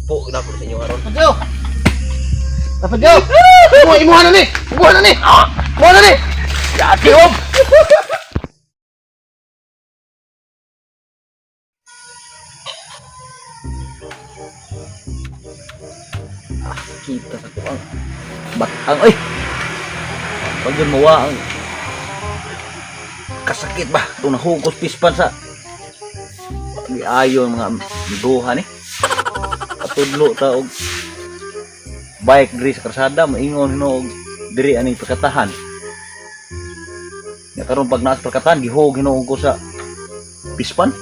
po na ko sa inyo aron. Padyo! Padyo! Imuha na ni! Imuha na ni! Imuha na ni! Yati om. Kita sa ko ang batang oy. Pag yun mawa ang kasakit ba? Itong nahugos pispan sa ayon mga duha ni. Patudlo ta og bike diri sa karsada maingon hinog diri ani perkatahan. Ya karon pag naas perkatahan gihog hinog ko sa pispan.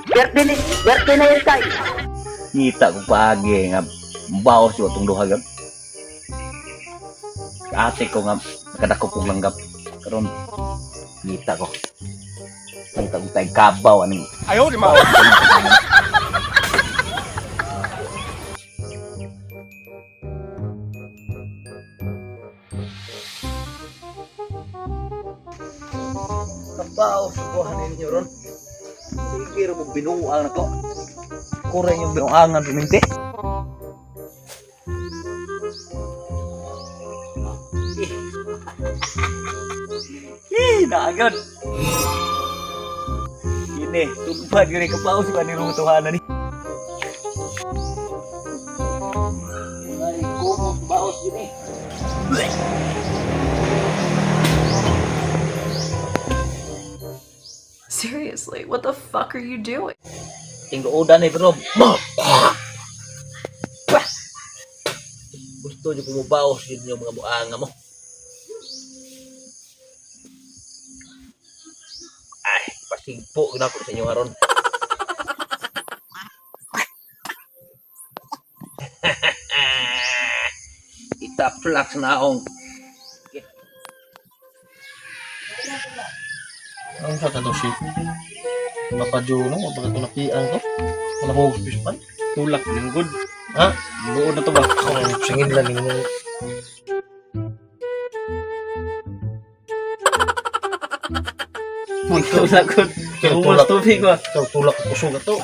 Berte na yun tayo. Ngita ko paagi nga bawas yo tong duha gab. Ate ko nga nakadako kog langgap karon ngita ko. Ngita ko tay kabaw ani. Ayaw di ma! Kabaw sa buhan ninyo ron. Sige mo binuang na ko. Kore yung binuangan piminti. Naagad. Ini, tumpad yun kabaw sa kanilutuhanan ni. Ay, kumot baos yun eh. Seriously, what the fuck are you doing? Tinggo udan ni bro. Gusto niyo kumubaos yun yung mga buanga mo. Ay, pasigpo na ko sa inyo aron. Itaplak na akong. Ang sa ka daw si Mapadyo no? Baga ito napian ko? Ano ko pispan? Tulak ng good. Ha? Buo na to ba? Singin lang yun mo. Magtulak good. Umos tubig ba? Ikaw tulak ko kusog ito.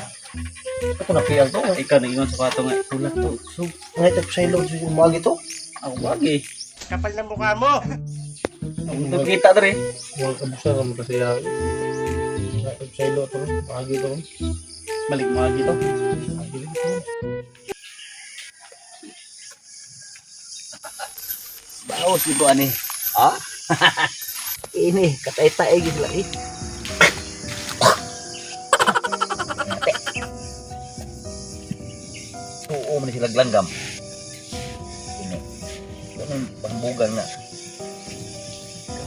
Ito napian ko. Ikaw na iwan sa kwato nga. Tulak to. So, Ang ito sa ilong sa yung magi to. ako wagi. Kapal ng mukha mo! Ito kita dre. Huwag ka busa ka mo kasi ito sa ilong ito. Magi to. Balik mo lagi to. Magi to. Baos ito ani. Ha? Ini katay-tay gid lagi. Oo man sila langgam. Ini. Ano pambugan na.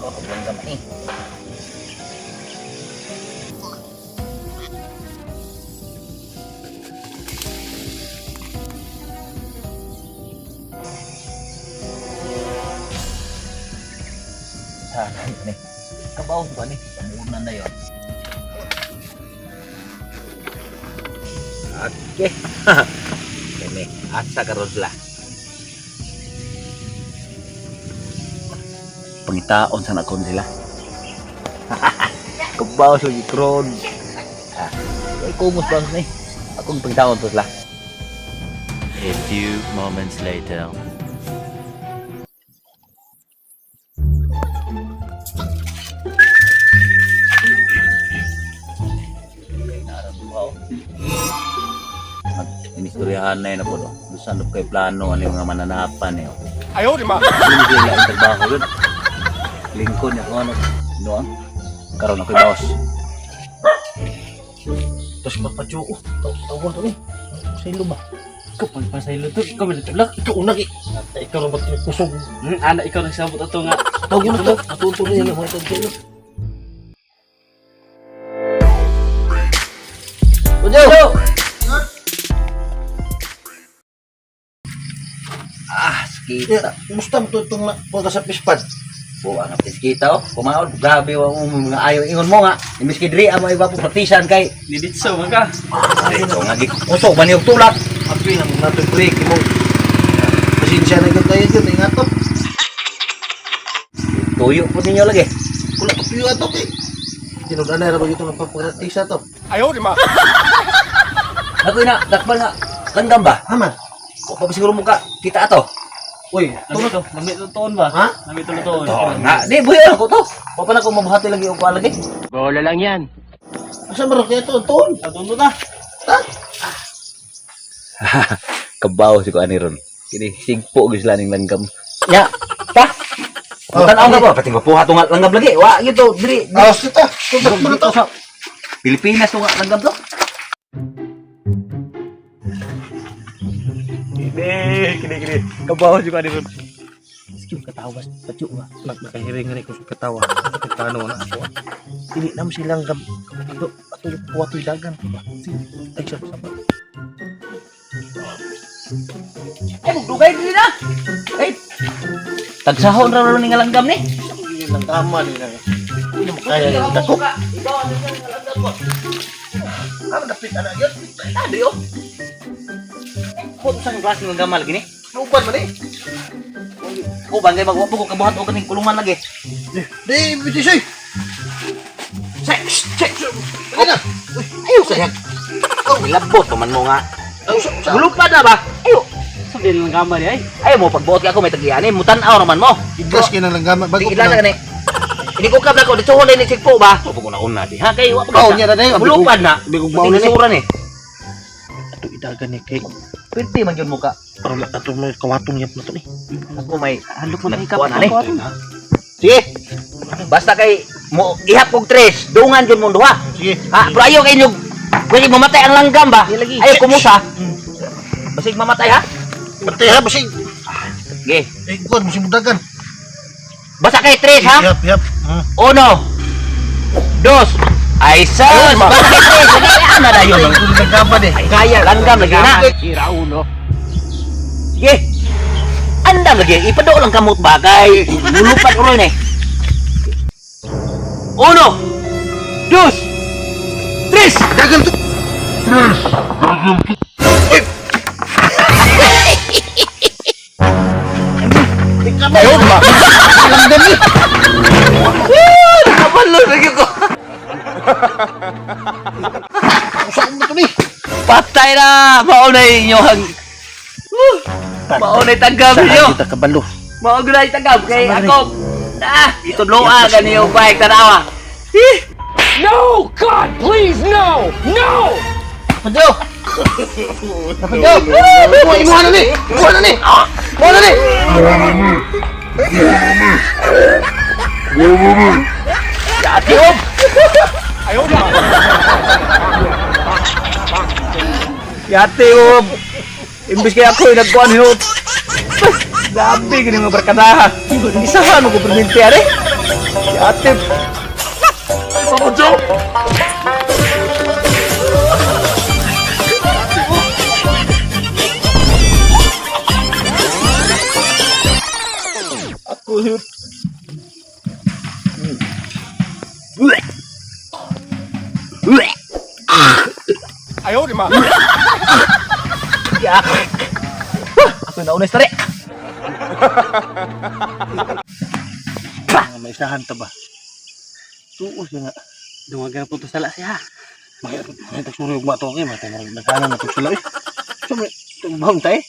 Ako langgam ni. Ni. Kabaw ba ni? Pamunan na yon. Okay. Ini asa karon sila. Pangitaon sa nakon sila. Kabaw sa gikron. Ay kumos bang ni? Akong pangitaon to sila. A few moments later. Inistoryahan na yun na po. Gusto kay plano ano yung mga mananapan eh. Ayaw di ma! Hindi sila ang trabaho yun. Lingkod niya kung ano. Ano ah? Karoon ako yung bawas. Tapos Mapadyo. Tawag to eh. Sa ilong ba? Ikaw pa sa ilo to. Ikaw man tulak. Ikaw unang eh. Ikaw na ba't kusog? Ana ikaw nagsabot ato nga. Tawag mo na to. Atunto na yan. Mga tagtilo. Ujo! Kita. Kumusta mo ito itong punta sa pispan? Buwa nga kita oh. Kumaon. Grabe ang mga ayaw. Ingon mo nga. Imiski diri ang mga iba po partisan kay. Diditso man ka. Ito nga gikuso. Maniyog tulak. Api nang natin break mo. Pasensya na yung tayo dyan. Ingat to. Tuyo po ninyo lagi. Kula ko piyo ato kay. Tinudan na rin ito ng pagpagratisa to. Ako na. Dakbal nga. Langgam ba? Aman. Kok pa siguro muka kita ato? Uy, Lami to, lami to toon ba? Ha? Lami to toon. Nga, di buhay ako to. Pa na ko mabuhati lagi og lagi. Bola lang yan. Asa bro kaya to, ton? Toon ta. Kabaw si ko ani ron. Kini sigpo gyud sila ning langgam. Ya. Ta. Tan-aw ka ba? Pati mapuha to nga langgam lagi. Wa gito diri. Awas kita. Subak mo na to. sa Pilipinas to nga langgam to. Kini. Kabaw si ko ani ron. Sige katawa, pacu ba. Nagkahiring ni ko sa katawa. Kano na ako. Dili nam silang gab. Ato yung kuwatoy dagan ba. Sige. Ay siya sabar. Dugay diri na. Tagsahon ra ron ning langgam ni. Ang tama ni na. Hindi mo kaya yung dako. Ano dapit ana yun? Tadi yo. Kung sa klase ng gamal gini? Nuban man eh. Ko bangay magwapo ko kabuhat og kaning kulungan lagi. Di bitisoy. Check. Ayo sayang. Oh, labot man mo nga. Gulupad na ba? Ayo. Sabi lang gambar ay. Ayo mo pagbuot ka ako may tagiani, mutan-aw naman mo. Igas kinang langgam bago Tigila na gani. Hindi ko kabla ko dito ni sigpo ba? Opo ko na una di. Ha kay wa Oh, nya na day. Gulupad na. Bigog baon ni. Sura ni. Ato idagan ni kay. Pirti man yun muka. Para ato may kawatong yap na to ni. Ako may Halok mo na ikap. kuan ani. Sige. Basta kay mo ihap og tres, dungan jud mo duha. Sige. Ha, pero ayaw kayo pwede mamatay ang langgam ba? Ayaw kumusa. Basig mamatay ha? Patay ha basig. Sige. Eh kuan mo si mudagan. Basta kay tres ha? Yap. Uno. Dos. Ay sus! Basta kay tres. Sige, ano na yun? Langgam eh. Kaya, langgam lagi na. Sige. Andam lagi. Ipadok lang kamot ba? Kay lulupat ko rin eh. Uno. Dos. Tres. Dagan to. Ayun ba? Langgam ni. Nakabalo lagi ko. Usak mo to ni. Patay na! Maunay inyo hang... Maunay tanggap ninyo! Kita kabalo. Maunay tanggap kay ako! Itudloa ka niyo bike tanawa! No! God, please, no! No! Padyo. Padyo. Imuha na ni. Imuha na ni. Imuha na ni. Yati om! Yati om! Imbis kaya ako yung nagkuhan hinot! Grabe gini mga barkadahan! Isahan mo ko perminti ari! Yati! Papa Joe! Ako yun! Ya. Ako na unes tari. May isahan ta ba? Tuos nga. Dumagan po to sala siya. May tagsuri ug mato kay matay nagkanan na to sila eh. So may tumbang tay.